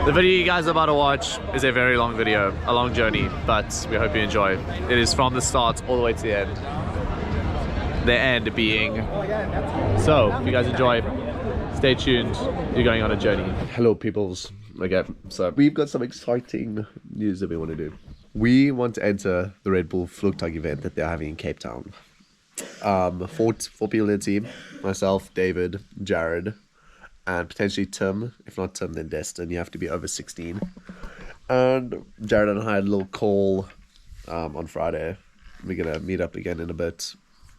The video you guys are about to watch is a very long video, a long journey, but we hope you enjoy. It is from the start all the way to the end. The end being... So, if you guys enjoy, stay tuned. You're going on a journey. Hello, peoples. Okay, so we've got some exciting news that we want to do. We want to enter the Redbull Flugtag event that they're having in Cape Town. Four people in the team. Myself, David, Jared, and potentially Tim. If not Tim, then Destin. You have to be over 16. And Jared and I had a little call on Friday. We're going to meet up again in a bit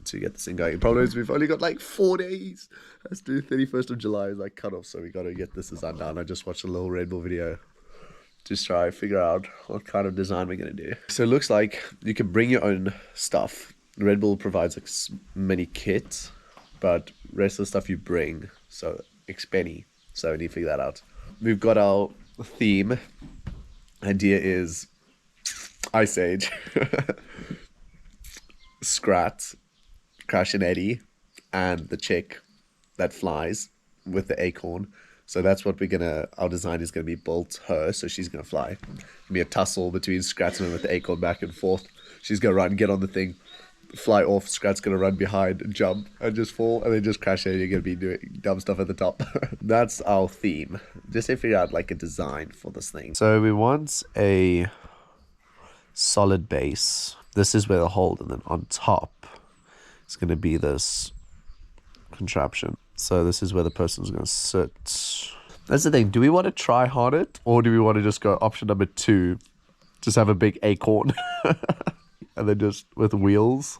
to get this thing going. The problem is we've only got like 4 days. Let's do 31st of July is like cut off, so we got to get this design down. I just watched a little Red Bull video. Just try to figure out what kind of design we're going to do. So it looks like you can bring your own stuff. Red Bull provides like many kits, but rest of the stuff you bring. So expenny. So we need to figure that out. We've got our theme. Idea is Ice Age, Scrat, Crash and Eddie, and the chick that flies with the acorn. So that's what our design is going to be built her, so she's going to fly. It'll be a tussle between Scrat and with the acorn back and forth. She's going to run, get on the thing, fly off. Scrat's going to run behind and jump and just fall, and then just crash and you're going to be doing dumb stuff at the top. That's our theme. Just to figure out like a design for this thing. So we want a solid base. This is where the hold, and then on top it's going to be this contraption. So this is where the person's going to sit. That's the thing. Do we want to try hard it, or do we want to just go option number 2, just have a big acorn and then just with wheels?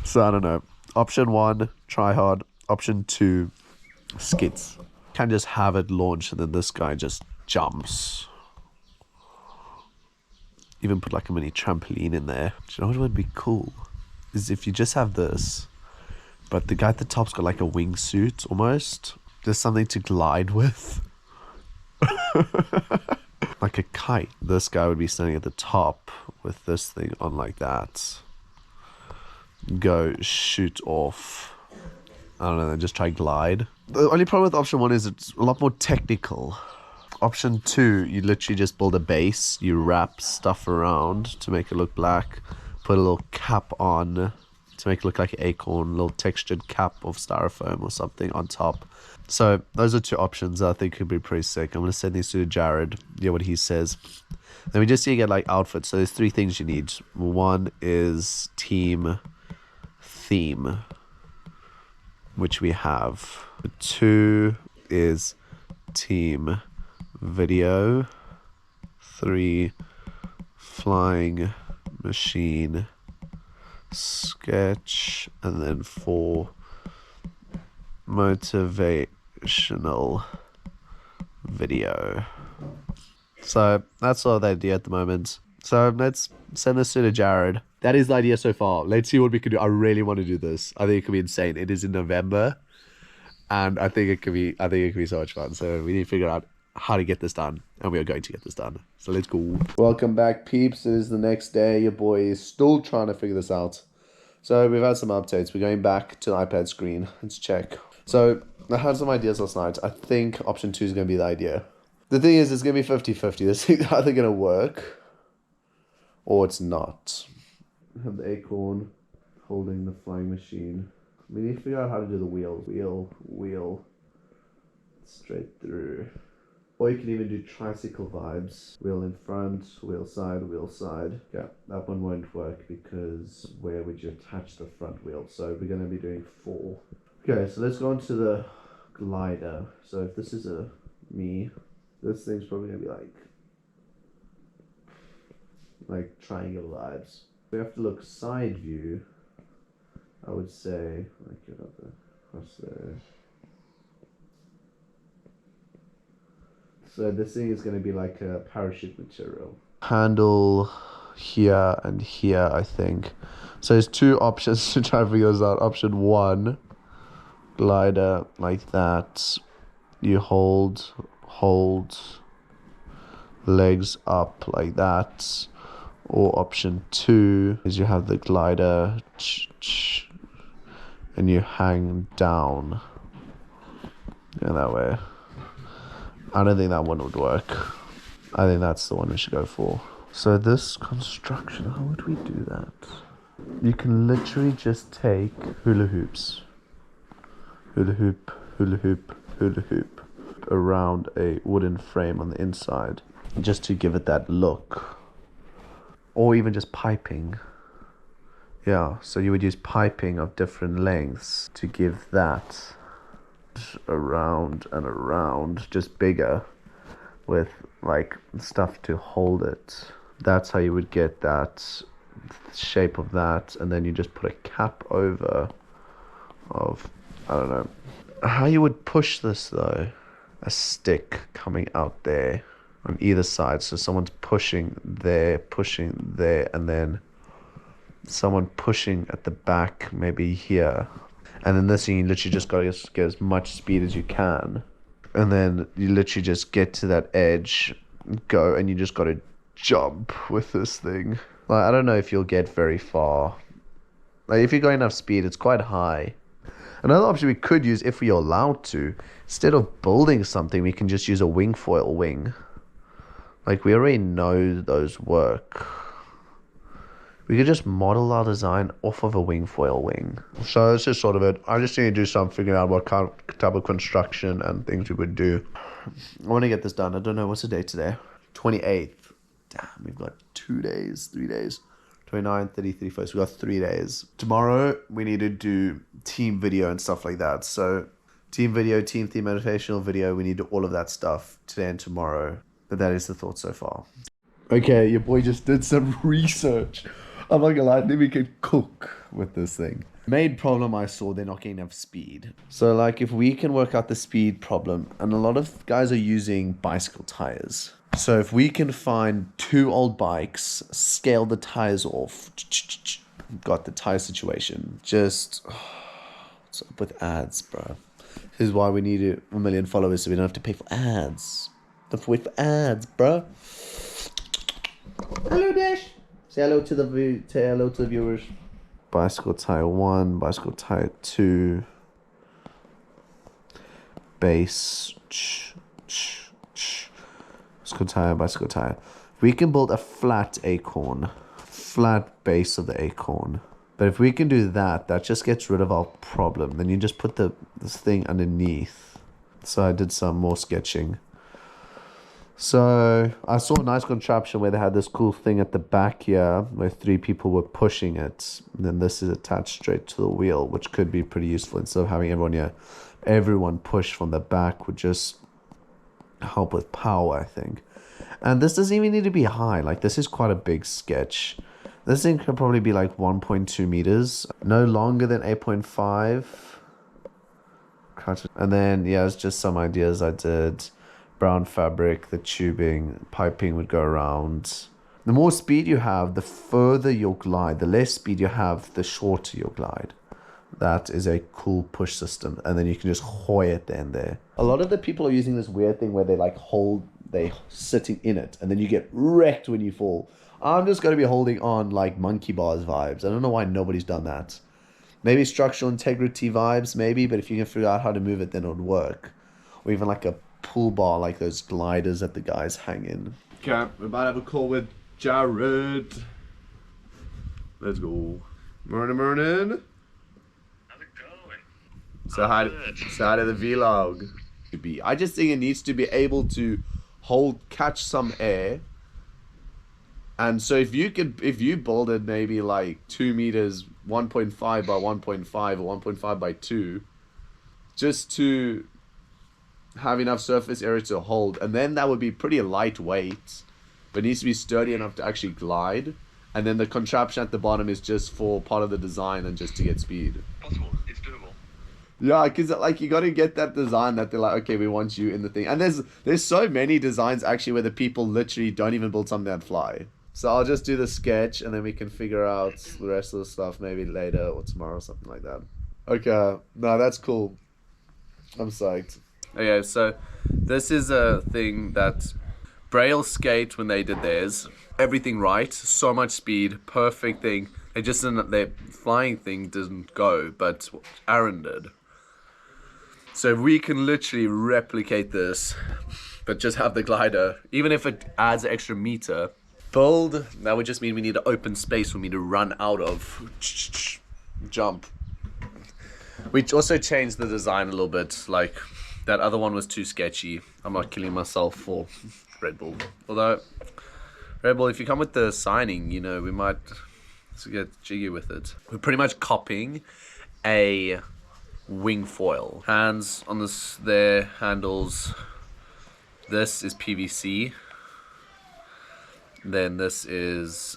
So I don't know. Option 1, try hard. Option 2, skits. Can just have it launch and then this guy just jumps. Even put like a mini trampoline in there. Do you know what would be cool? Is if you just have this, but the guy at the top's got like a wingsuit almost. Just something to glide with. Like a kite. This guy would be standing at the top with this thing on like that. Go shoot off. I don't know, then just try glide. The only problem with option 1 is it's a lot more technical. Option 2, you literally just build a base. You wrap stuff around to make it look black. Put a little cap on to make it look like an acorn, a little textured cap of styrofoam or something on top. So those are 2 options that I think could be pretty sick. I'm going to send these to Jared, hear what he says. Then we just need to get like outfits. So there's 3 things you need. 1 is team theme, which we have. 2 is team video. 3, flying machine sketch, and then 4, motivational video. So that's all they do at the moment. So let's send this to Jared. That is the idea so far. Let's see what we can do. I really want to do this. I think it could be insane. It is in November, and I think it could be so much fun. So we need to figure out how to get this done, and we are going to get this done. So let's go. Welcome back, peeps. It is the next day. Your boy is still trying to figure this out. So we've had some updates. We're going back to the iPad screen. Let's check. So I had some ideas last night. I think option 2 is going to be the idea. The thing is, it's going to be 50-50. This thing's either going to work or it's not. I have the acorn holding the flying machine. We need to figure out how to do the wheel. Wheel. Straight through. Or you can even do tricycle vibes. Wheel in front, wheel side. Yeah, that one won't work because where would you attach the front wheel? So we're going to be doing 4. Okay, so let's go on to the glider. So if this is me, this thing's probably going to be like triangle vibes. We have to look side view. I would say, like get up there, across there. So this thing is going to be like a parachute material. Handle here and here, I think. So there's 2 options to try and figure this out. Option 1, glider like that. You hold legs up like that. Or option 2 is you have the glider and you hang down. Yeah, that way. I don't think that one would work. I think that's the one we should go for. So this construction, how would we do that? You can literally just take hula hoops. Hula hoop, hula hoop, hula hoop. Around a wooden frame on the inside. Just to give it that look. Or even just piping. Yeah, so you would use piping of different lengths to give that around and around, just bigger, with like stuff to hold it. That's how you would get that shape of that, and then you just put a cap over of, I don't know how you would push this though. A stick coming out there on either side, so someone's pushing there, and then someone pushing at the back, maybe here. And then this thing, you literally just gotta get as much speed as you can. And then you literally just get to that edge, go, and you just gotta jump with this thing. Like, I don't know if you'll get very far. Like, if you're going enough speed, it's quite high. Another option we could use, if we are allowed to, instead of building something, we can just use a wing foil wing. Like, we already know those work. We could just model our design off of a wing foil wing. So this is sort of it. I just need to do some figuring out what kind of type of construction and things we would do. I want to get this done. I don't know, what's the date today? 28th. Damn, we've got 2 days, 3 days. 29, 30, 31st. We got 3 days. Tomorrow, we need to do team video and stuff like that. So team video, team theme, motivational video. We need to do all of that stuff today and tomorrow. But that is the thought so far. Okay, your boy just did some research. I'm not gonna lie, then we could cook with this thing. Main problem I saw, they're not getting enough speed. So like if we can work out the speed problem, and a lot of guys are using bicycle tires. So if we can find 2 old bikes, scale the tires off, got the tire situation. Just, what's up with ads, bro? This is why we need 1 million followers so we don't have to pay for ads. Don't have to wait for ads, bro. Hello, Dash. Say hello to the viewers. Bicycle tire 1, bicycle tire 2. Base. Bicycle tire. We can build a flat acorn. Flat base of the acorn. But if we can do that, that just gets rid of our problem. Then you just put this thing underneath. So I did some more sketching. So I saw a nice contraption where they had this cool thing at the back here where 3 people were pushing it. And then this is attached straight to the wheel, which could be pretty useful. Instead of having everyone push from the back would just help with power, I think. And this doesn't even need to be high. Like, this is quite a big sketch. This thing could probably be like 1.2 meters. No longer than 8.5. And then, yeah, it's just some ideas I did. Brown fabric, the tubing, piping would go around. The more speed you have, the further you'll glide. The less speed you have, the shorter you'll glide. That is a cool push system. And then you can just hoy it there and there. A lot of the people are using this weird thing where they like they're sitting in it. And then you get wrecked when you fall. I'm just going to be holding on like monkey bars vibes. I don't know why nobody's done that. Maybe structural integrity vibes, maybe. But if you can figure out how to move it, then it would work. Or even like a pull bar, like those gliders that the guys hang in. Okay, we're about to have a call with Jared. Let's go. Morning. How's it going? Say hi to the vlog. I just think it needs to be able to catch some air. And so if you build it maybe like 2 meters, 1.5 by 1.5 or 1.5 by 2, just to have enough surface area to hold, and then that would be pretty lightweight, but needs to be sturdy enough to actually glide. And then the contraption at the bottom is just for part of the design and just to get speed. Possible. It's doable. Yeah, because like you got to get that design that they're like, okay, we want you in the thing. And there's so many designs actually where the people literally don't even build something that fly. So I'll just do the sketch and then we can figure out the rest of the stuff maybe later or tomorrow or something like that. Okay, no, that's cool. I'm psyched. Okay, so this is a thing that Braille Skate, when they did theirs, everything right, so much speed, perfect thing. They just didn't, their flying thing didn't go, but Aaron did. So if we can literally replicate this but just have the glider, even if it adds an extra meter. Build, that would just mean we need an open space for me to run out of. Jump. We also changed the design a little bit, like that other one was too sketchy. I'm not killing myself for Red Bull. Although, Red Bull, if you come with the signing, you know, we might get jiggy with it. We're pretty much copying a wing foil. Hands on this, there, handles. This is PVC. Then this is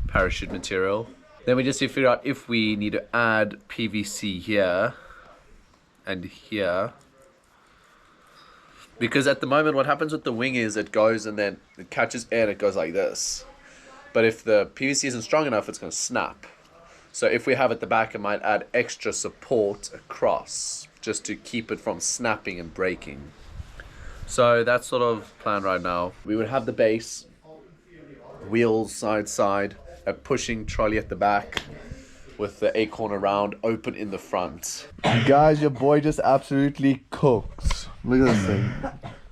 parachute material. Then we just need to figure out if we need to add PVC here and here. Because at the moment what happens with the wing is it goes and then it catches air and it goes like this. But if the PVC isn't strong enough, it's going to snap. So if we have at the back, it might add extra support across just to keep it from snapping and breaking. So that's sort of plan right now. We would have the base, wheels side side, a pushing trolley at the back with the acorn around, open in the front. Guys, your boy just absolutely cooked. Look at this thing.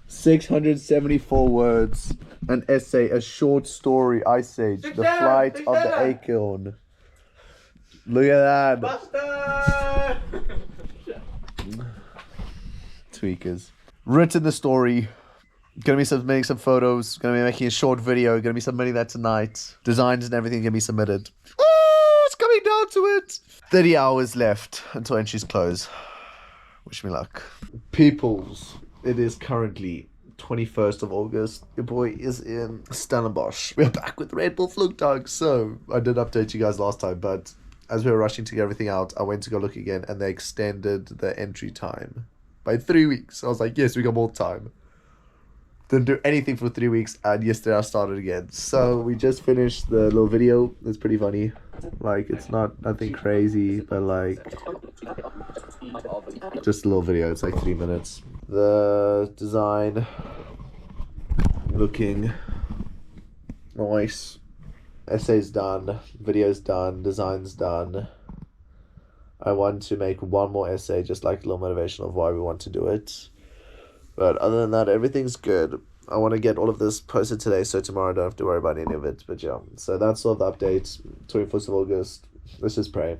674 words. An essay, a short story, Ice Age, the flight of the acorn. Look at that. Tweakers. Written the story. Gonna be submitting some photos. Gonna be making a short video. Gonna be submitting that tonight. Designs and everything gonna be submitted. Ooh, it's coming down to it. 30 hours left until entries close. Wish me luck. Peoples, it is currently 21st of August. Your boy is in Stellenbosch. We're back with Redbull Flugtag. So, I did update you guys last time, but as we were rushing to get everything out, I went to go look again and they extended the entry time by 3 weeks. I was like, yes, we got more time. Didn't do anything for 3 weeks, and yesterday I started again. So we just finished the little video. It's pretty funny. Like, it's nothing crazy, but like just a little video. It's like 3 minutes. The design looking nice. Essay's done, video's done, design's done. I want to make one more essay, just like a little motivation of why we want to do it. But other than that, everything's good. I want to get all of this posted today, so tomorrow I don't have to worry about any of it. But yeah, so that's all the updates. 21st of August. Let's just pray.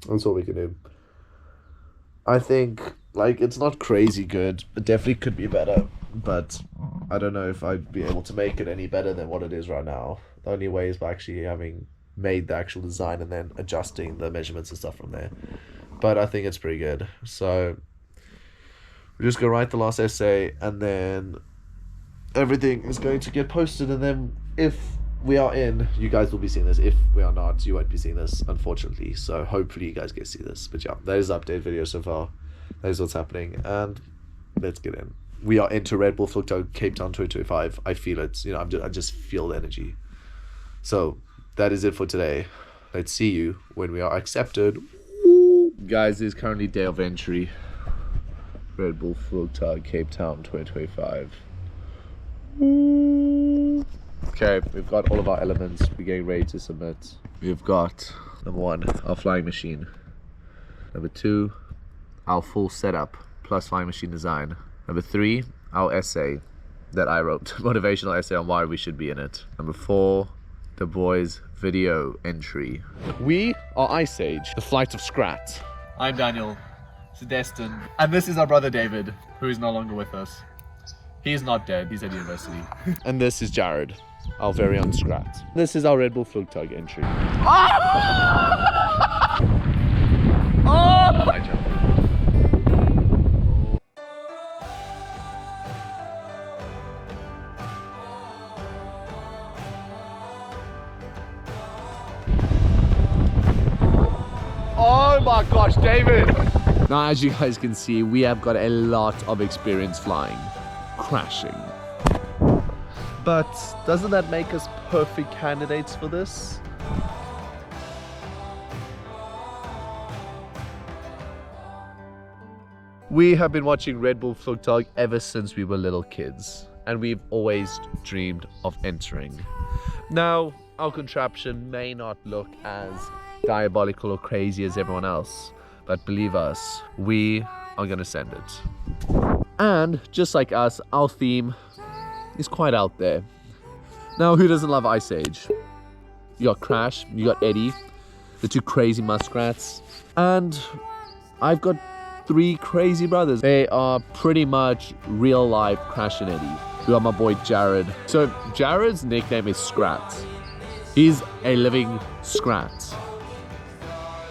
That's all we can do. I think, like, it's not crazy good. It definitely could be better. But I don't know if I'd be able to make it any better than what it is right now. The only way is by actually having made the actual design and then adjusting the measurements and stuff from there. But I think it's pretty good. So we're just going to write the last essay and then everything is going to get posted. And then if we are in, you guys will be seeing this. If we are not, you won't be seeing this, unfortunately. So hopefully you guys get to see this. But yeah, that is the update video so far. That is what's happening. And let's get in. We are into Redbull Flugtag Cape Town 2025. I feel it. You know, I just feel the energy. So that is it for today. Let's see you when we are accepted. Guys, it is currently day of entry. Redbull Flugtag Cape Town 2025. Okay, we've got all of our elements. We're getting ready to submit. We've got number 1, our flying machine. Number 2, our full setup plus flying machine design. Number 3, our essay that I wrote, motivational essay on why we should be in it. Number 4, the boys video entry. We are Ice Age, the flight of Scrat. I'm Daniel, this is Destin, and this is our brother David, who is no longer with us. He is not dead, he's at university. And this is Jared, our very own Scrat. This is our Redbull Flugtag entry. I jumped. Oh my gosh, David! Now, as you guys can see, we have got a lot of experience flying, crashing. But doesn't that make us perfect candidates for this? We have been watching Redbull Flugtag ever since we were little kids, and we've always dreamed of entering. Now, our contraption may not look as diabolical or crazy as everyone else, but believe us, we are gonna send it. And just like us, our theme is quite out there. Now, who doesn't love Ice Age? You got Crash, you got Eddie, the two crazy muskrats, and I've got 3 crazy brothers. They are pretty much real life Crash and Eddie. We got my boy Jared. So Jared's nickname is Scrat. He's a living Scrat.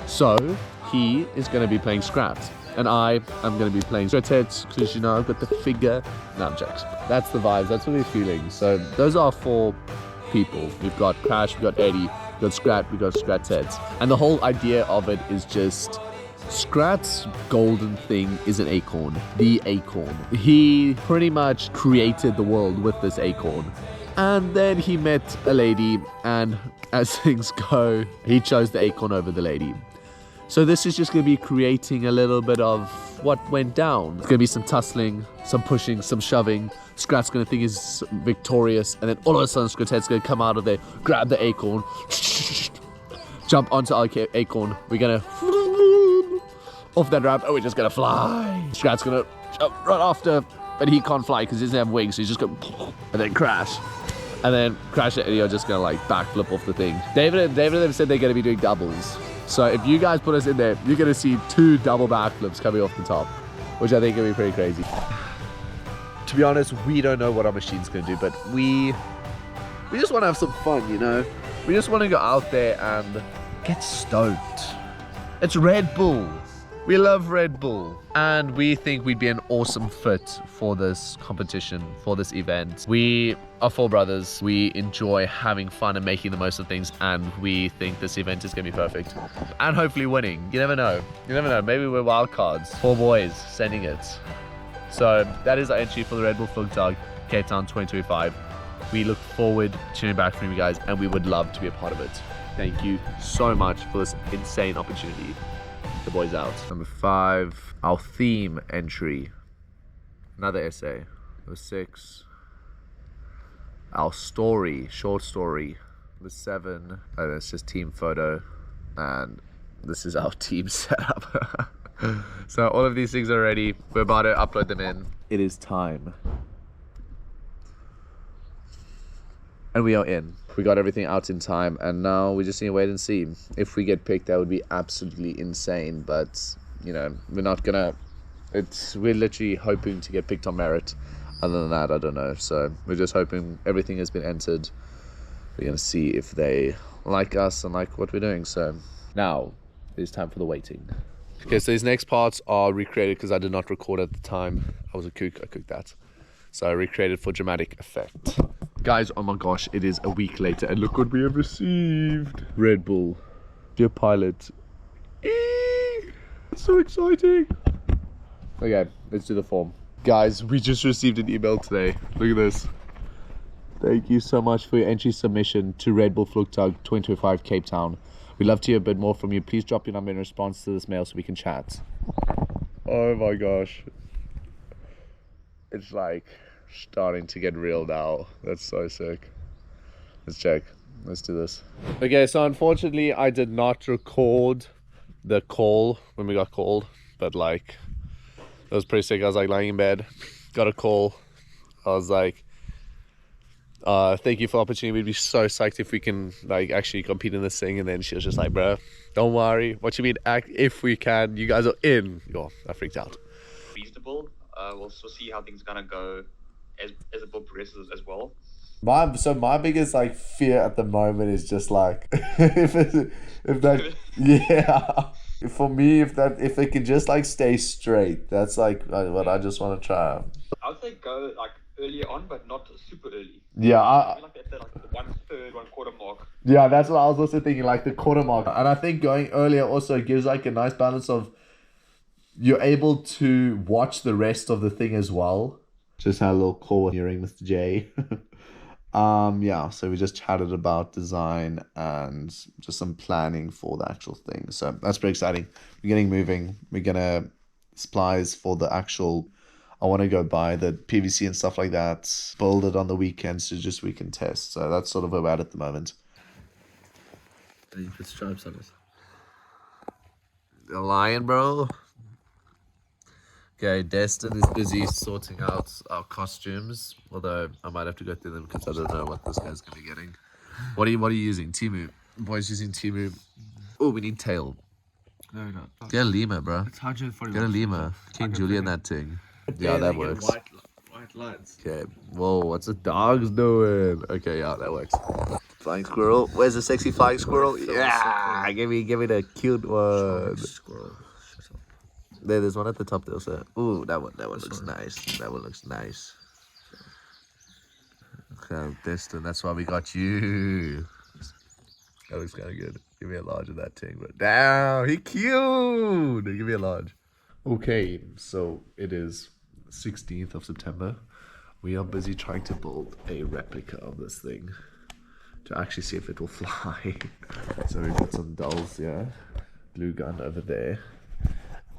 So he is going to be playing Scrat. And I am going to be playing Scratheads because, you know, I've got the figure. No, I'm jokes. That's the vibes. That's what we're feeling. So those are 4 people. We've got Crash, we've got Eddie, we've got Scrat, we've got Scratheads. And the whole idea of it is just Scrat's golden thing is an acorn. The acorn. He pretty much created the world with this acorn. And then he met a lady, and as things go, he chose the acorn over the lady. So this is just going to be creating a little bit of what went down. It's going to be some tussling, some pushing, some shoving. Scrat's going to think he's victorious, and then all of a sudden Scrathead's going to come out of there, grab the acorn, jump onto our acorn. We're going to off that ramp, and we're just going to fly. Scrat's going to jump right after, but he can't fly because he doesn't have wings, so he's just going to and then crash. And then Crash and Eddie are just going to like backflip off the thing. David and them said they're going to be doing doubles. So if you guys put us in there, you're going to see 2 double backflips coming off the top, which I think will be pretty crazy. To be honest, we don't know what our machine's going to do, but we just want to have some fun, you know? We just want to go out there and get stoked. It's Red Bull. We love Red Bull. And we think we'd be an awesome fit for this competition, for this event. We are 4 brothers. We enjoy having fun and making the most of things. And we think this event is going to be perfect. And hopefully winning. You never know. You never know. Maybe we're wild cards. 4 boys sending it. So that is our entry for the Redbull Flugtag Cape Town 2025. We look forward to hearing back from you guys. And we would love to be a part of it. Thank you so much for this insane opportunity. The boys out. Number 5, our theme entry. Another essay. Number 6, our story, short story. Number 7, oh, it's just team photo. And this is our team setup. So all of these things are ready. We're about to upload them in. It is time. And we are in. We got everything out in time, and now we just need to wait and see. If we get picked, that would be absolutely insane, but, you know, we're not gonna... We're literally hoping to get picked on merit. Other than that, I don't know. So we're just hoping everything has been entered. We're gonna see if they like us and like what we're doing. So now it's time for the waiting. Okay, so these next parts are recreated because I did not record at the time. I was a kook, I cooked that. So I recreated for dramatic effect. Guys, oh my gosh, it is a week later and look what we have received. Red Bull. Dear pilot. Eee! It's so exciting. Okay, let's do the form. Guys, we just received an email today. Look at this. Thank you so much for your entry submission to Redbull Flugtag 2025 Cape Town. We'd love to hear a bit more from you. Please drop your number in response to this mail so we can chat. Oh my gosh. It's like starting to get real now. That's so sick. Let's check. Let's do this. Okay, so unfortunately I did not record the call when we got called, but like it was pretty sick. I was like lying in bed, got a call. I was like, thank you for the opportunity. We'd be so psyched if we can like actually compete in this thing. And then she was just like, bro, don't worry. What you mean act if we can? You guys are in. Oh, I freaked out. Reasonable. We'll see how things gonna go as the book progresses as well. My biggest like fear at the moment is just like if that yeah, for me if they can just like stay straight, that's like what I just want to try. I would say go like earlier on, but not super early. Yeah, I feel like that's like the 1/3, 1/4 mark. yeah, that's what I was also thinking, like the quarter mark. And I think going earlier also gives like a nice balance of you're able to watch the rest of the thing as well. Just had a little call hearing Mr. J. Yeah, so we just chatted about design and just some planning for the actual thing. So that's pretty exciting. We're getting moving. We're gonna supplies for the actual. I want to go buy the PVC and stuff like that. Build it on the weekends so just we can test. So that's sort of where we're at the moment. And you put stripes on it. The lion, bro. Okay, Destin is busy sorting out our costumes. Although I might have to go through them because I don't know what this guy's gonna be getting. What are you using? Timu. Boys using Timu. Oh, we need tail. No. Get a lemur, bro. It's 140. Get a lemur. King Julian that thing. Yeah, that works. White lights. Okay. Whoa, what's the dogs doing? Okay, yeah, that works. Flying squirrel. Where's the sexy flying squirrel? Yeah, give me the cute one. Squirrel. There's one at the top there, sir. Ooh, that one looks nice. That one looks nice. Okay, Destin, that's why we got you. That looks kind of good. Give me a large of that thing, but damn, he cute. Give me a large. Okay, so it is 16th of September. We are busy trying to build a replica of this thing to actually see if it will fly. So we've got some dolls here, glue gun over there,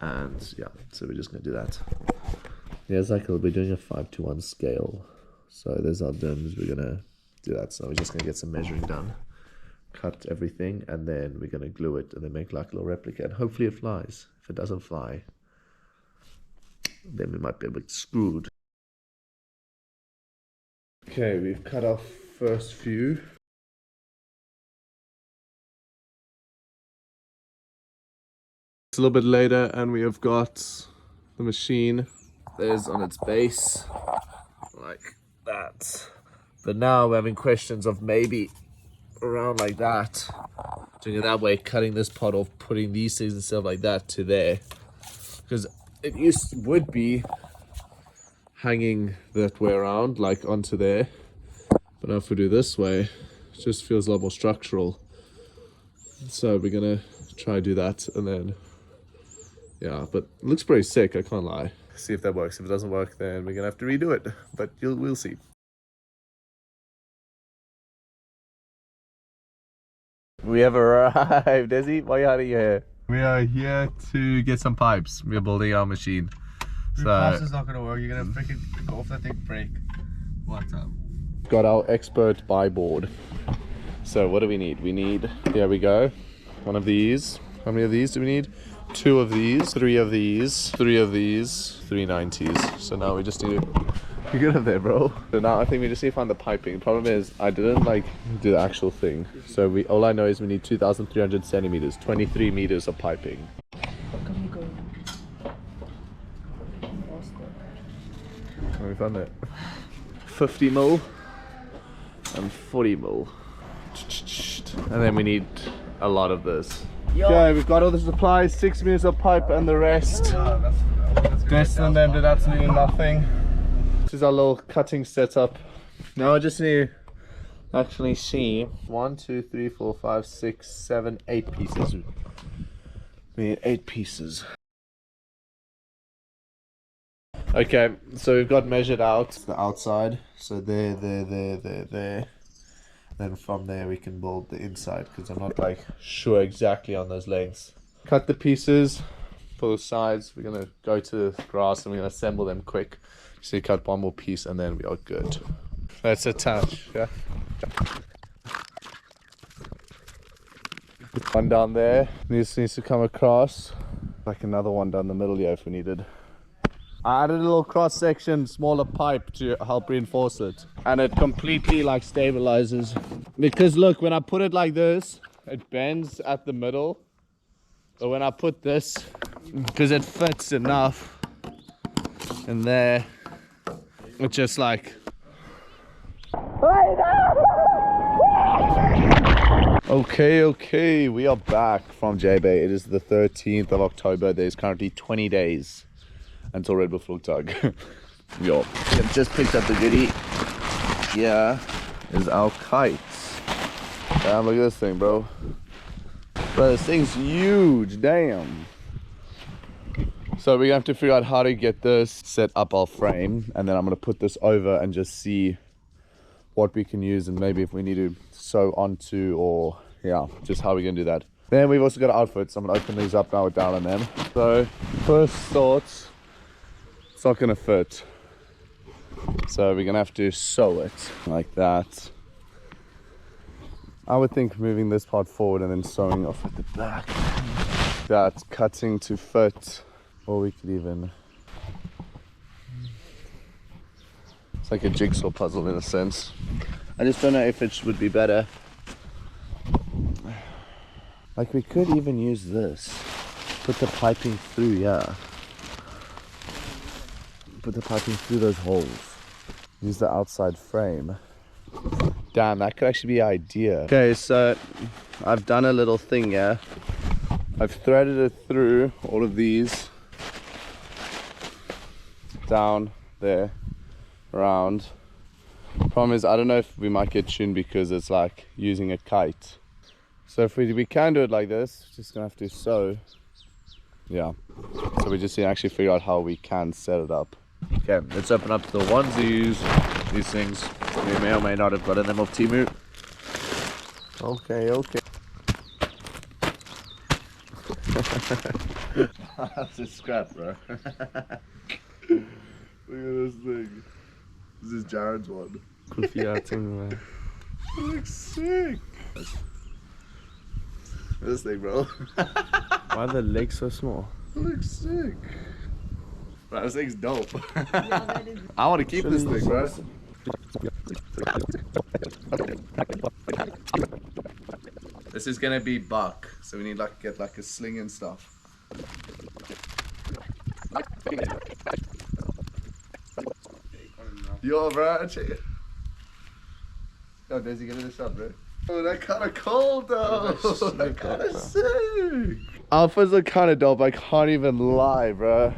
and yeah, so we're just gonna do that. Yeah, it's like we'll be doing a 5:1 scale. So there's our dims. We're gonna do that. So we're just gonna get some measuring done, cut everything, and then we're gonna glue it and then make like a little replica, and hopefully it flies. If it doesn't fly, then we might be a bit screwed. Okay, we've cut off first few. It's a little bit later and we have got the machine. There's on its base, like that. But now we're having questions of maybe around like that, doing it that way, cutting this part off, putting these things and stuff like that to there. Because it would be hanging that way around, like onto there. But now if we do this way, it just feels a lot more structural. So we're gonna try to do that, and then yeah, but it looks pretty sick, I can't lie. See if that works. If it doesn't work, then we're gonna have to redo it, but we'll see. We have arrived. Desi, why are you here? We are here to get some pipes. We're building our machine. Your pass is not gonna work. You're gonna freaking go off that thing, break. What's up? Got our expert buy board. So what do we need? We need, here we go, one of these. How many of these do we need? 2 of these, 3 of these, 3 of these, 3 90s. So now we just need to, you're good up there, bro. So now I think we just need to find the piping. The problem is I didn't like do the actual thing. So all I know is we need 2,300 centimeters, 23 meters of piping. We found it. 50 mil and 40 mil. And then we need a lot of this. Okay, we've got all the supplies, 6 meters of pipe and the rest. Destin and them did absolutely nothing. This is our little cutting setup. Now I just need to actually see 1, 2, 3, 4, 5, 6, 7, 8 pieces. We need 8 pieces. Okay, so we've got measured out the outside. So there. Then from there we can build the inside, because I'm not like sure exactly on those lengths. Cut the pieces for the sides. We're gonna go to the grass and we're gonna assemble them quick. So you cut one more piece and then we are good. Let's attach, yeah. One down there. This needs to come across. Like another one down the middle here if we needed. I added a little cross section, smaller pipe to help reinforce it. And it completely like stabilizes. Because look, when I put it like this, it bends at the middle. But when I put this, because it fits enough in there, it just like... Okay, we are back from J-Bay. It is the 13th of October. There's currently 20 days until Redbull Flugtag. Yo, I've just picked up the goodie. Yeah, is our kites. Damn, look at this thing, bro. Bro, this thing's huge, damn. So we're gonna have to figure out how to get this set up our frame, and then I'm gonna put this over and just see what we can use, and maybe if we need to sew onto, or yeah, just how we're gonna do that. Then we've also got outfits. I'm gonna open these up now with Dal and them. So first thoughts, it's not gonna fit. So we're gonna have to sew it like that. I would think moving this part forward and then sewing off at the back. That cutting to fit. Or we could even It's like a jigsaw puzzle in a sense. I just don't know if it would be better. Like we could even use this. Put the piping through, yeah. Put the piping through those holes. Use the outside frame. Damn, that could actually be an idea. Okay, so I've done a little thing here. I've threaded it through all of these. Down there, around. Problem is, I don't know if we might get tuned because it's like using a kite. So if we can do it like this, just gonna have to sew. Yeah. So we just need to actually figure out how we can set it up. Okay, let's open up the onesies. These things, we may or may not have gotten them off Temu. Okay, okay. That's a scrap, bro. Look at this thing. This is Jared's one. It looks sick. This thing, bro. Why are the legs so small? It looks sick. Bro, this thing's dope. I want to keep this thing, bro. This is gonna be buck, so we need like get like a sling and stuff. Yo, bro, check it. Yo, Desi, get in the shot, bro. Oh, that kind of cold though. That kind of sick. Alphas are kind of dope. I can't even lie, bro.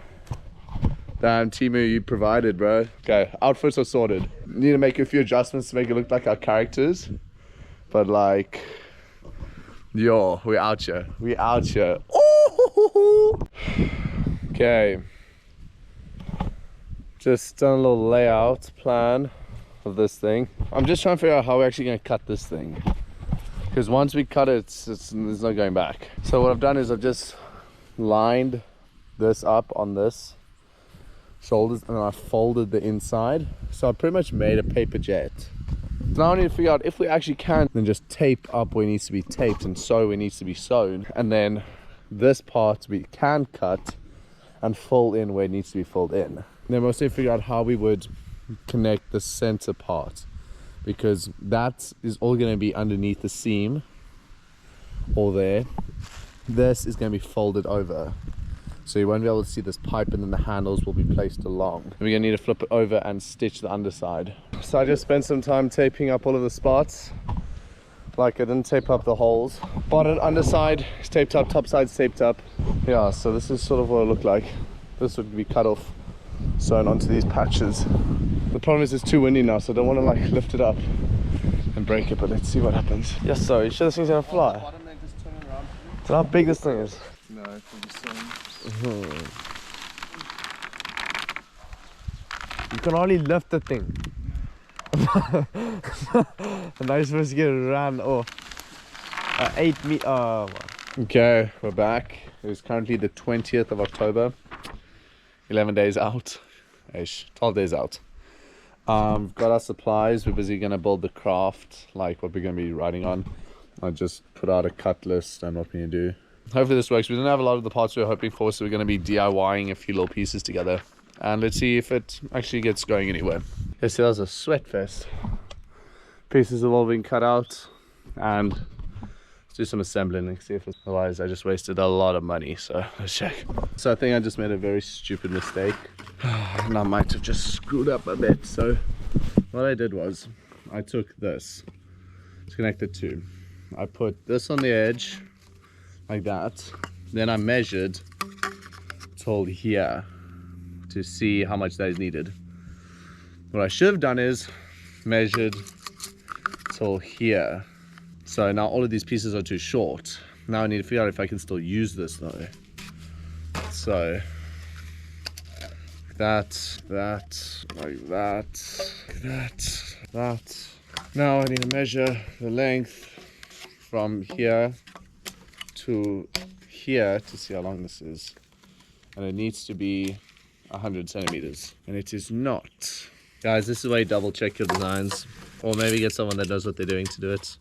Damn, Temu, you provided, bro. Okay, outfits are sorted. Need to make a few adjustments to make it look like our characters, but like, yo, we out here. We out here. Ooh. Okay. Just done a little layout plan of this thing. I'm just trying to figure out how we're actually going to cut this thing, because once we cut it, there's no going back. So what I've done is I've just lined this up on this shoulders and I folded the inside. So I pretty much made a paper jet. So now I need to figure out if we actually can then just tape up where it needs to be taped and sew where it needs to be sewn, and then this part we can cut and fold in where it needs to be folded in. And then we'll also figure out how we would connect the center part, because that is all going to be underneath the seam or there. This is going to be folded over, so you won't be able to see this pipe, and then the handles will be placed along. And we're going to need to flip it over and stitch the underside. So I just spent some time taping up all of the spots. Like I didn't tape up the holes. Bottom underside is taped up, top side's taped up. Yeah, so this is sort of what it looked like. This would be cut off, sewn onto these patches. The problem is it's too windy now, so I don't want to like lift it up and break it, but let's see what happens. Yes, sir. You sure this thing's gonna fly? So how big this thing is? No, it can be sewn. You can only lift the thing. And now you're supposed to get it ran off. 8 meters. Oh, Okay, we're back. It is currently the 20th of October. 11 days out. 12 days out. We've got our supplies. We're busy going to build the craft, like what we're going to be riding on. I just put out a cut list and what we're going to do. Hopefully this works. We didn't have a lot of the parts we were hoping for, so we're going to be DIYing a few little pieces together. And let's see if it actually gets going anywhere. Yes, that was a sweat fest. Pieces have all been cut out, and let's do some assembling and see if it's, otherwise I just wasted a lot of money. So let's check. So I think I just made a very stupid mistake, and I might have just screwed up a bit. So what I did was I took this to connect the two. I put this on the edge like that, then I measured till here to see how much that is needed. What I should have done is measured till here. So now all of these pieces are too short. Now I need to figure out if I can still use this though. So that, like that. Now I need to measure the length from here to here to see how long this is. And it needs to be 100 centimeters, and it is not. Guys, this is why you double check your designs, or maybe get someone that knows what they're doing to do it.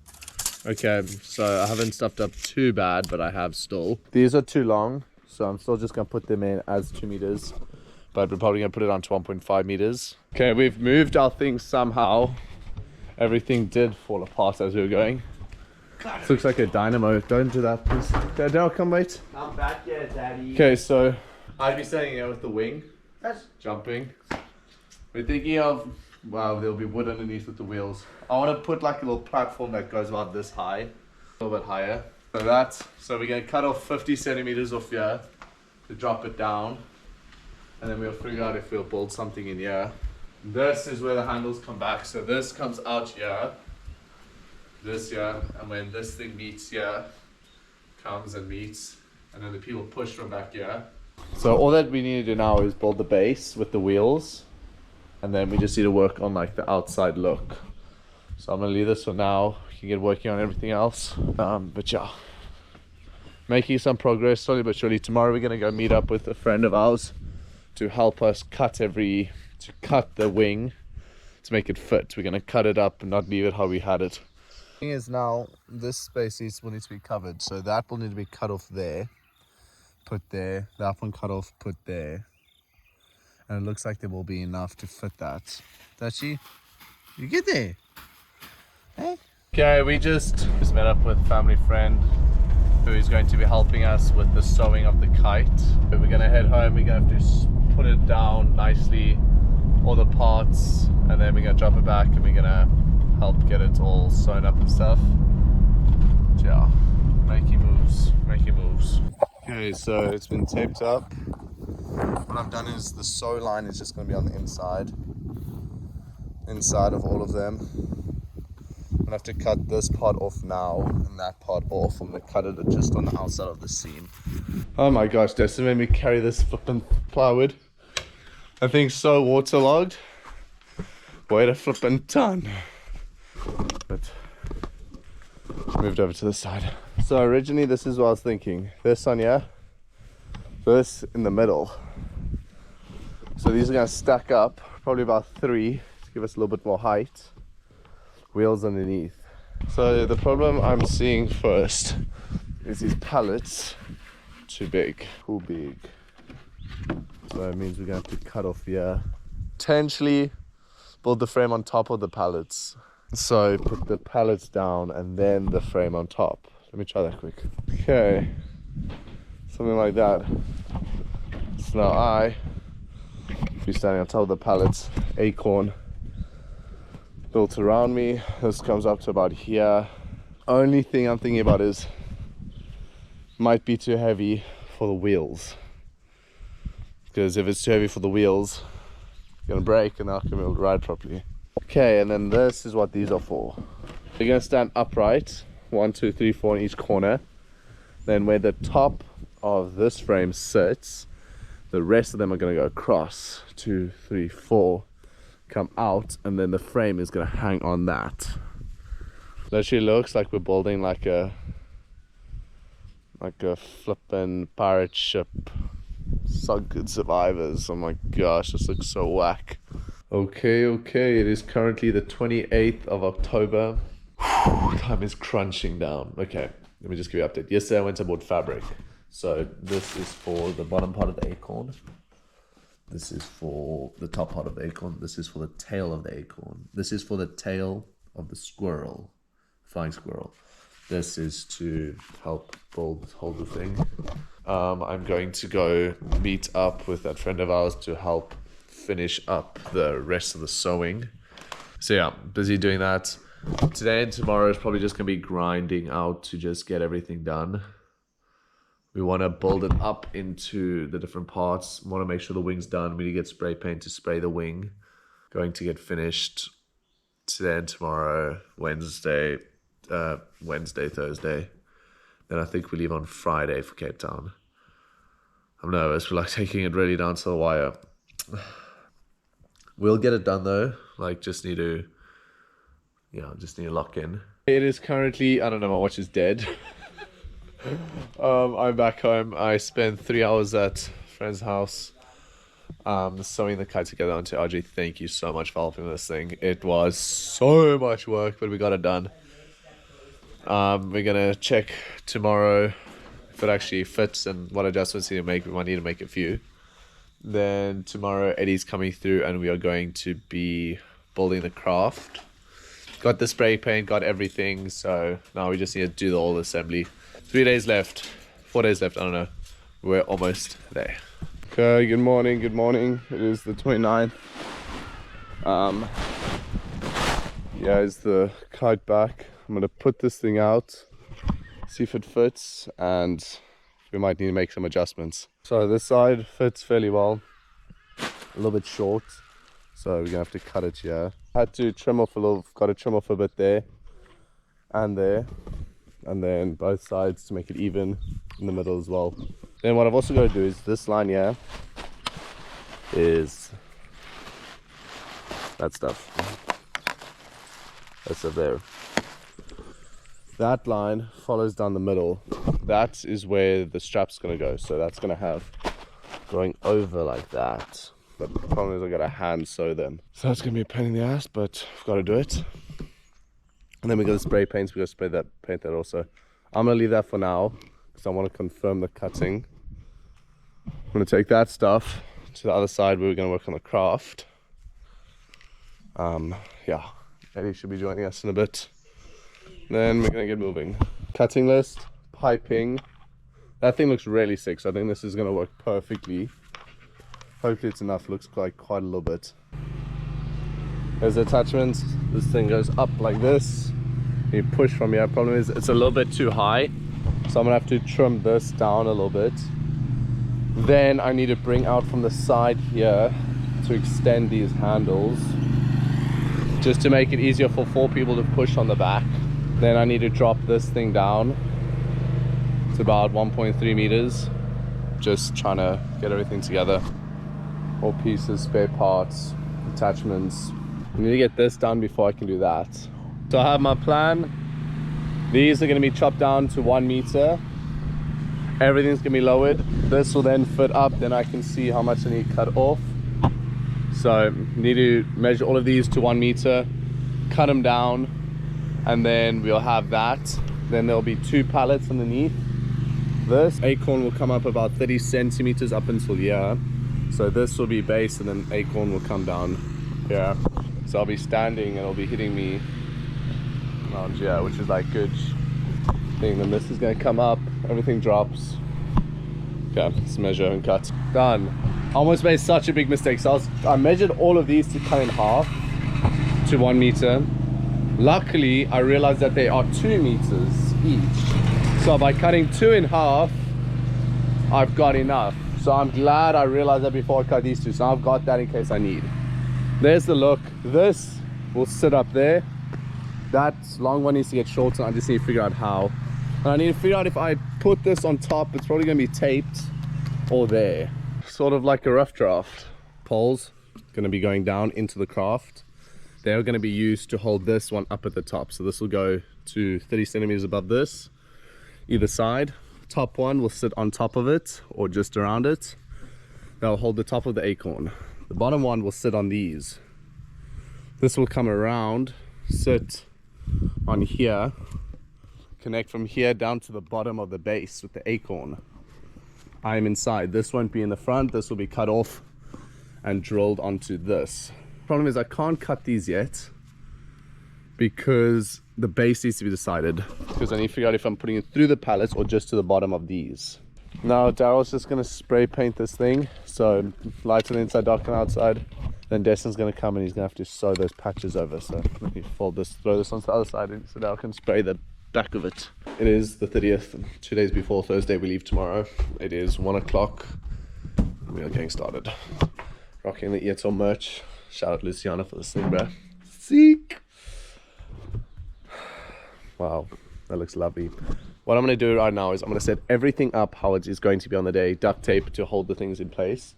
Okay, so I haven't stuffed up too bad, but I have still. These are too long, so I'm still just gonna put them in as 2 meters. but we're probably gonna put it on to 1.5 meters. Okay, we've moved our things somehow. Everything did fall apart as we were going. This looks like a dynamo. Don't do that, please. Dad, come wait. I'm back here, Daddy. Okay, so I'd be standing here with the wing, jumping. We're thinking of, wow, there'll be wood underneath with the wheels. I want to put like a little platform that goes about this high, a little bit higher. So we're going to cut off 50 centimeters off here to drop it down. And then we'll figure out if we'll build something in here. This is where the handles come back. So this comes out here, this here, and when this thing meets here, comes and meets, and then the people push from back here. So all that we need to do now is build the base with the wheels, and then we just need to work on like the outside look. So I'm gonna leave this for now. We can get working on everything else. But yeah, making some progress slowly but surely. Tomorrow we're gonna go meet up with a friend of ours to help us cut the wing to make it fit. We're gonna cut it up and not leave it how we had it. The thing is now, this space will need to be covered, so that will need to be cut off there, put there, that one cut off, put there, and it looks like there will be enough to fit that. Dachi, you get there? Hey? Okay, we just met up with a family friend who is going to be helping us with the sewing of the kite. We're gonna head home, we're gonna have to put it down nicely, all the parts, and then we're gonna drop it back and we're gonna help get it all sewn up and stuff. Yeah, making moves. Okay, so it's been taped up. What I've done is the sew line is just going to be on the inside of all of them. I'm going to have to cut this part off now and that part off. I'm going to cut it just on the outside of the seam. Oh my gosh, Destin made me carry this flipping plywood. That thing's so waterlogged. Weighed a flipping ton. But moved over to the side. So originally this is what I was thinking. This on here, this in the middle. So these are going to stack up, probably about 3 to give us a little bit more height. Wheels underneath. So the problem I'm seeing first is these pallets too big. Too big. So it means we're going to have to cut off here. Potentially build the frame on top of the pallets. So put the pallets down and then the frame on top. Let me try that quick. Okay, something like that. So now I be standing on top of the pallets, acorn built around me. This comes up to about here. Only thing I'm thinking about is might be too heavy for the wheels. Because if it's too heavy for the wheels, it's gonna break and not gonna be able to ride properly. Okay, and then this is what these are for. They're gonna stand upright, 1, 2, 3, 4 in each corner. Then where the top of this frame sits, the rest of them are gonna go across, 2, 3, 4, come out, and then the frame is gonna hang on that. Literally looks like we're building like a flippin' pirate ship. Sunken survivors. Oh my gosh, this looks so whack. Okay, it is currently the 28th of October. Time is crunching down. Okay, let me just give you an update. Yesterday I went and bought fabric. So this is for the bottom part of the acorn. This is for the top part of the acorn. This is for the tail of the acorn. This is for the tail of the squirrel, flying squirrel. This is to help hold the thing. I'm going to go meet up with that friend of ours to help finish up the rest of the sewing. So yeah, busy doing that. Today and tomorrow is probably just going to be grinding out to just get everything done. We want to build it up into the different parts. We want to make sure the wing's done. We need to get spray paint to spray the wing. Going to get finished today and tomorrow, Wednesday, Thursday. Then I think we leave on Friday for Cape Town. I'm nervous. We're like taking it really down to the wire. We'll get it done though. Like just need to lock in. It is currently, I don't know, my watch is dead. I'm back home. I spent 3 hours at a friend's house sewing the kite together onto RJ. Thank you so much for helping with this thing. It was so much work, but we got it done. We're gonna check tomorrow if it actually fits and what adjustments we need to make. We might need to make a few, Then tomorrow Eddie's coming through and we are going to be building the craft. Got the spray paint, got everything, so now we just need to do the whole assembly. 3 days left, 4 days left, I don't know. We're almost there. Okay, good morning, good morning. It is the 29th. Yeah, it's the kite back. I'm gonna put this thing out, see if it fits, and we might need to make some adjustments. So this side fits fairly well, a little bit short, so we're gonna have to cut it here. Had to trim off a little, got to trim off a bit there and there, and then both sides to make it even in the middle as well. Then what I've also got to do is this line here is that stuff. That's up there. That line follows down the middle. That is where the strap's gonna go. So that's gonna have going over like that. But the problem is I gotta hand sew them. So that's gonna be a pain in the ass, but I've got to do it. And then we got the spray paints. We got to spray that, paint that also. I'm gonna leave that for now because I want to confirm the cutting. I'm gonna take that stuff to the other side where we're gonna work on the craft. Yeah, Eddie should be joining us in a bit. Then we're gonna get moving. Cutting list, piping. That thing looks really sick, so I think this is gonna work perfectly. Hopefully it's enough. Looks like quite a little bit. There's the attachments. This thing goes up like this. You push from here. Problem is it's a little bit too high, so I'm gonna have to trim this down a little bit. Then I need to bring out from the side here to extend these handles, just to make it easier for 4 people to push on the back. Then I need to drop this thing down. It's about 1.3 meters. Just trying to get everything together. All pieces, spare parts, attachments. I need to get this done before I can do that. So I have my plan. These are going to be chopped down to 1 meter. Everything's going to be lowered. This will then fit up. Then I can see how much I need cut off. So need to measure all of these to 1 meter, cut them down, and then we'll have that. Then there'll be 2 pallets underneath. This acorn will come up about 30 centimeters up until here. So this will be base, and then acorn will come down here. So I'll be standing and it'll be hitting me around here, which is like good thing. Then this is gonna come up, everything drops. Okay, let's measure and cut. Done. I almost made such a big mistake. So I measured all of these to cut in half to 1 meter. Luckily, I realized that they are 2 meters each. So by cutting 2 in half, I've got enough. So I'm glad I realized that before I cut these 2. So I've got that in case I need. There's the look. This will sit up there. That long one needs to get shorter. I just need to figure out how. And I need to figure out if I put this on top, it's probably gonna be taped or there. Sort of like a rough draft. Poles gonna be going down into the craft. They're gonna be used to hold this one up at the top. So this will go to 30 centimeters above this, either side. Top one will sit on top of it or just around it. They'll hold the top of the acorn. The bottom one will sit on these. This will come around, sit on here, connect from here down to the bottom of the base with the acorn. I am inside. This won't be in the front. This will be cut off and drilled onto this. Problem is I can't cut these yet because the base needs to be decided, because I need to figure out if I'm putting it through the pallets or just to the bottom of these. Now Daryl's just going to spray paint this thing, so lights on the inside, dark on the outside. Then Destin's going to come and he's going to have to sew those patches over. So let me fold this, throw this onto the other side so Daryl can spray the back of it. It is the 30th, 2 days before Thursday. We leave tomorrow. It is 1 o'clock. We are getting started. Rocking the ETL merch. Shout out Luciana for this thing, bro. Sick! Wow, that looks lovely. What I'm going to do right now is I'm going to set everything up how it is going to be on the day. Duct tape to hold the things in place.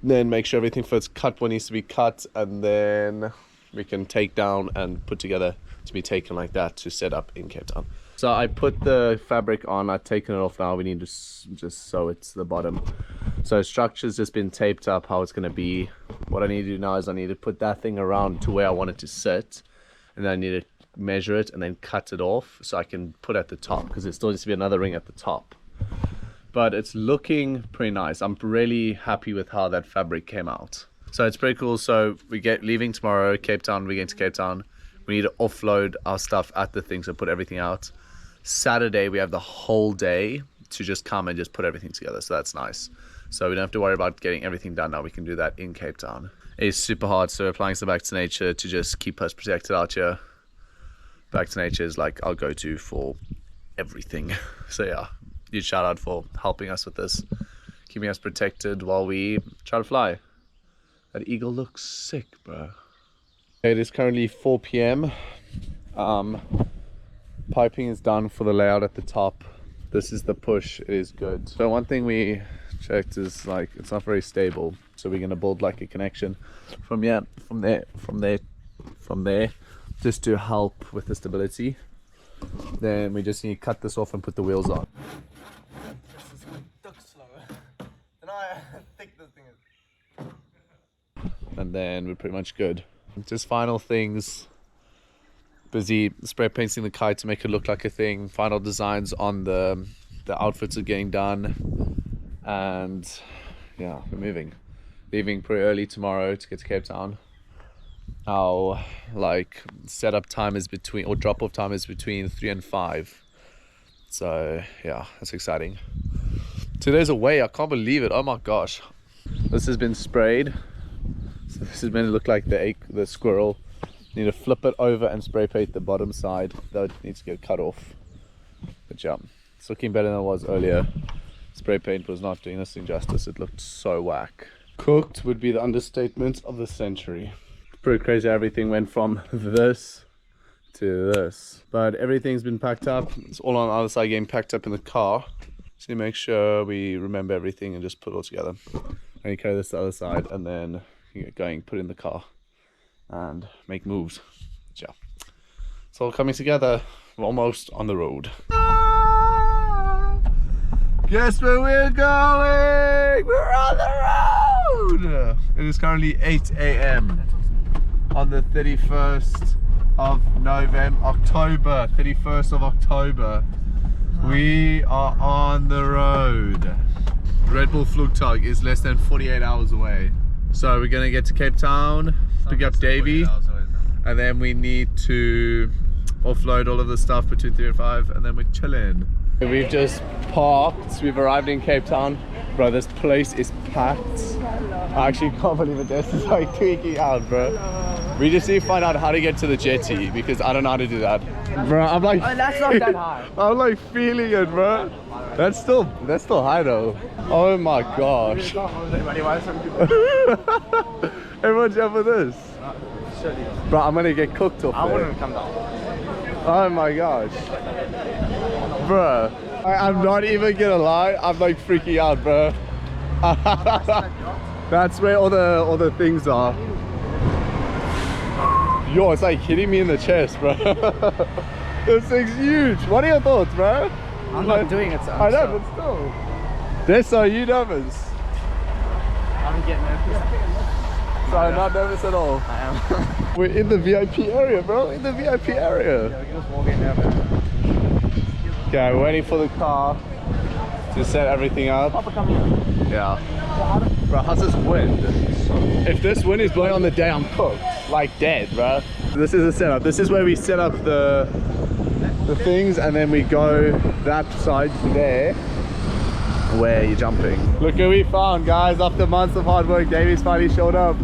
Then make sure everything fits, cut what needs to be cut, and then we can take down and put together to be taken like that to set up in Cape Town. So I put the fabric on, I've taken it off now. We need to just sew it to the bottom. So structure's just been taped up how it's going to be. What I need to do now is I need to put that thing around to where I want it to sit, and then I need to measure it and then cut it off so I can put at the top, because it still needs to be another ring at the top. but it's looking pretty nice. I'm really happy with how that fabric came out. So it's pretty cool. So we get leaving tomorrow, Cape Town, we get to Cape Town. We need to offload our stuff at the thing, so put everything out. Saturday, we have the whole day to just come and just put everything together. So that's nice. So we don't have to worry about getting everything done now. We can do that in Cape Town. It's super hard, so we're applying some Back to Nature to just keep us protected out here. Back to Nature is like our go-to for everything. So yeah, huge shout out for helping us with this, keeping us protected while we try to fly. That eagle looks sick, bro. It is currently 4 p.m. Piping is done for the layout at the top. This is the push. It is good. So one thing we checked is like it's not very stable. So we're gonna build like a connection from here, from there, just to help with the stability. Then we just need to cut this off and put the wheels on. And then we're pretty much good. Just final things. Busy spray painting the kite to make it look like a thing. Final designs on the outfits are getting done. And yeah, we're moving. Leaving pretty early tomorrow to get to Cape Town. Our like setup time is between, or drop off time is between 3 and 5. So yeah, that's exciting. 2 days away, I can't believe it. Oh my gosh. This has been sprayed. So this is meant to look like the squirrel. Need to flip it over and spray paint the bottom side. That needs to get cut off. But yeah, it's looking better than it was earlier. Spray paint was not doing this thing justice. It looked so whack. Cooked would be the understatement of the century. Pretty crazy, everything went from this to this. But everything's been packed up. It's all on the other side getting packed up in the car. So make sure we remember everything and just put it all together. And you carry this to the other side and then you get going, put it in the car and make moves. Yeah, it's all coming together. We're almost on the road. Guess where we're going? We're on the road! It is currently 8 a.m. on the 31st of October. 31st of October. We are on the road. Redbull Flugtag is less than 48 hours away. So we're gonna get to Cape Town, pick up Davey, and then we need to offload all of the stuff between 3 and 5, and then we're chilling. We've just parked. We've arrived in Cape Town. Bro, this place is packed. I actually can't believe it. This is like tweaking out, bro. We just need to find out how to get to the jetty because I don't know how to do that. Bro, I'm like, Oh, that's not that high. I'm like feeling it, bro. That's still high though. Oh my gosh. Everyone jump with this. Bro, I'm gonna get cooked off. I wouldn't come down. Oh my gosh. Bro, I'm not even gonna lie, I'm like freaking out, bro. That's where all the things are. Yo, it's like hitting me in the chest, bro. This thing's huge. What are your thoughts, bro? I'm not doing it, so I know, but still. This, are you nervous? I'm getting nervous. So I'm not nervous at all. I am. We're in the VIP area, bro. In the VIP area. Yeah, we can just walk in there. Okay, we're waiting for the car to set everything up. Papa, come here. Yeah. Bro, how's this wind? If this wind is blowing on the day, I'm cooked. Like dead, bro. This is the setup. This is where we set up the things, and then we go that side to there where you're jumping. Look who we found, guys. After months of hard work, Davey's finally showed up.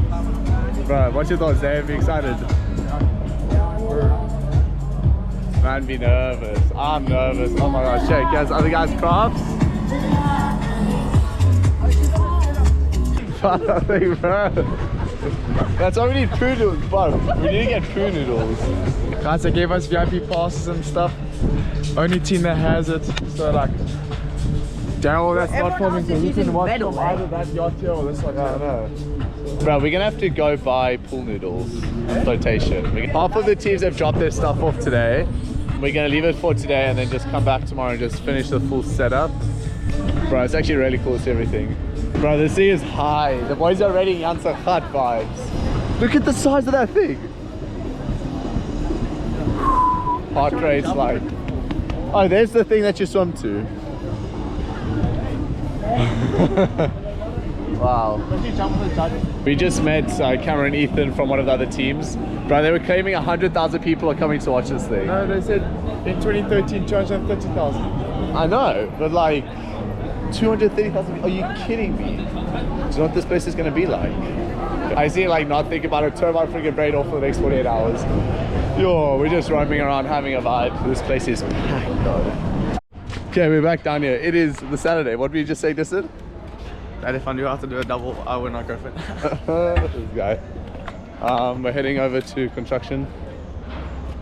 Bro, what's your thoughts, Dave? Be excited? Man, be nervous. I'm nervous. Oh my gosh, check. Guys, other guys' crafts. Nothing, bro. That's why we need poo noodles, bro. We need to get poo noodles. Guys, they gave us VIP passes and stuff. Only team that has it. So like, Daryl, that's not forming, so he can watch from either that yacht here or this one. I don't know. Bro, we're gonna have to go buy pool noodles flotation. Half of the teams have dropped their stuff off today. We're gonna leave it for today and then just come back tomorrow and just finish the full setup. Bro, it's actually really cool to see everything. Bro, the sea is high. The boys are ready Janssen Hut vibes. Look at the size of that thing. Heart rate's like... Oh, there's the thing that you swim to. Wow. We just met Cameron and Ethan from one of the other teams. Bro, they were claiming 100,000 people are coming to watch this thing. No, they said in 2013, 230,000. I know, but like 230,000. Are you kidding me? Do you know what this place is going to be like? I see like not think about it, turn my freaking brain off for the next 48 hours. Yo, we're just roaming around having a vibe. This place is packed though. Okay, we're back down here. It is the Saturday. What did we just say, Disson? That if I knew how to do a double, I would not go for it. This guy. We're heading over to construction.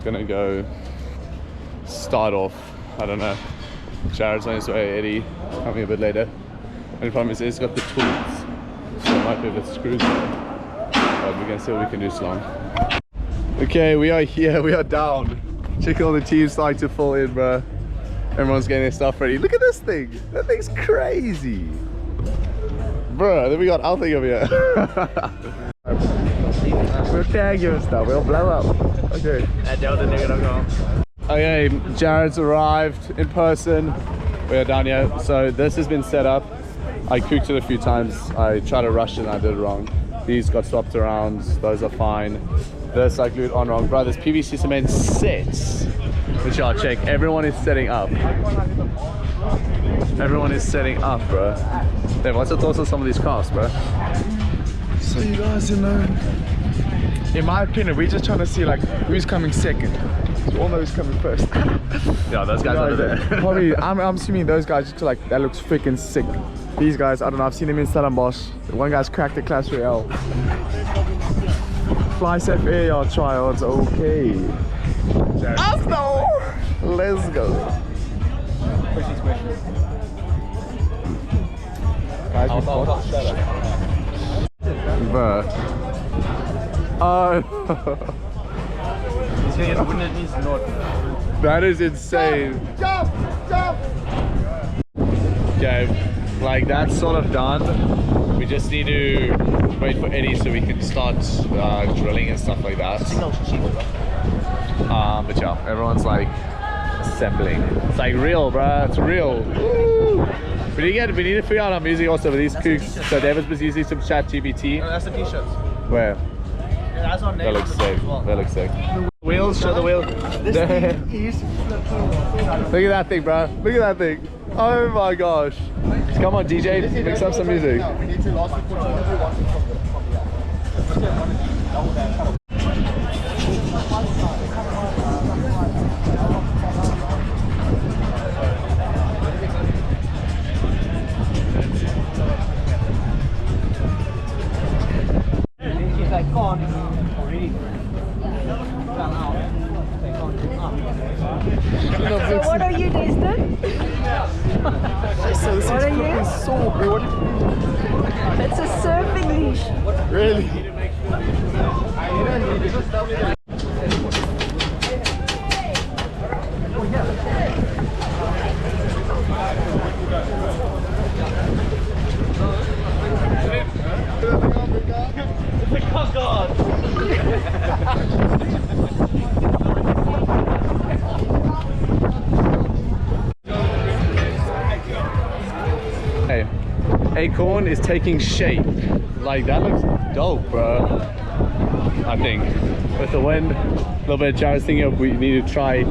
Gonna go start off. I don't know. Jared's on his way, Eddie coming a bit later. And the problem is he's got the tools, so it might be a bit screwed there. But we're gonna see what we can do so long. Okay, we are here, we are down. Check all the teams starting to fall in, bro. Everyone's getting their stuff ready. Look at this thing. That thing's crazy. Bro, then we got our thing over here. We'll tag you and stuff, we'll blow up. Okay. Okay, Jared's arrived in person. We're down here. So this has been set up. I cooked it a few times. I tried to rush it and I did it wrong. These got swapped around. Those are fine. This I glued on wrong. Bro, this PVC cement sets. Which I'll check. Everyone is setting up. Everyone is setting up, bro. Dave, what's your thoughts on some of these cars, bro? So you guys, you know, in my opinion, we're just trying to see like who's coming second. We all know who's coming first. Yeah, those guys over there. Probably, I'm assuming those guys just like, that looks freaking sick. These guys, I don't know, I've seen them in Stellenbosch. One guy's cracked the Class Royale. Fly safe air yard tryouts, okay. Let's go! Let's go. Guys, Bruh. That is insane. Jump! Okay, like that's sort of done. We just need to wait for Eddie so we can start drilling and stuff like that. But yeah, everyone's like assembling. It's like real, bruh. It's real. Woo! We need to figure out our music also with these kooks. So David's was using some ChatGPT. No, that's the t-shirts. Where? Yeah, that's on That looks sick. well. That looks sick. Wheels, show the wheel. Look at that thing, bro. Look at that thing. Oh my gosh. Come on, DJ, mix up some music. We need to last record everyone from So what are you, Destin? So this What are you? is so good. It's a surfing leash. Really? Hey, Acorn is taking shape. Like that looks dope, bro. I think with the wind, a little bit of Jared's thinking of we need to try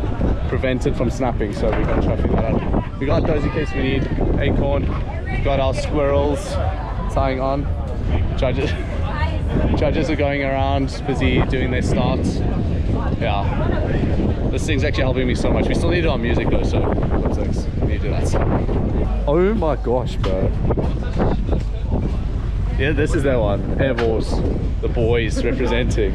prevent it from snapping, so we're gonna try to figure that out. We got those in case we need. Acorn, we've got our squirrels tying on. Judges are going around busy doing their starts. Yeah, this thing's actually helping me so much. We still need it on music though, so what's next? We need to do that stuff. Oh my gosh, bro. Yeah, this is that one. Airballs, the boys representing.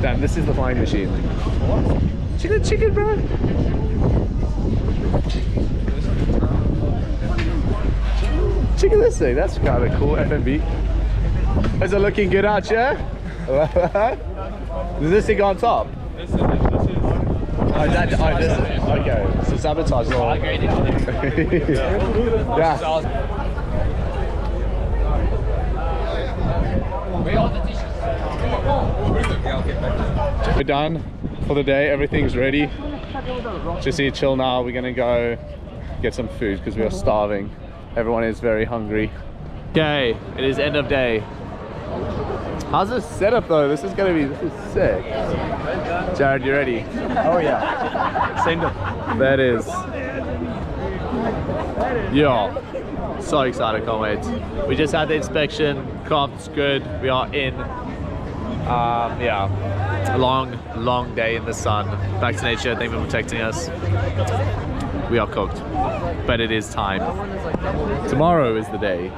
Damn, this is the flying machine. Chicken, bro. Check out this thing. That's kind of cool. FMB. Is it looking good out here? Does this thing go on top? This is. Okay. So sabotage. Yeah. We're done for the day. Everything's ready. just need to chill now. We're gonna go get some food because we are starving. Everyone is very hungry. Okay, it is end of day. How's this setup though? This is sick. Jared, you ready? Oh yeah. Send it. That is. Yeah. So excited, can't wait. We just had the inspection, craft's good, we are in. Yeah, long day in the sun. Back to nature, thank you for protecting us. We are cooked, but it is time. Tomorrow is the day.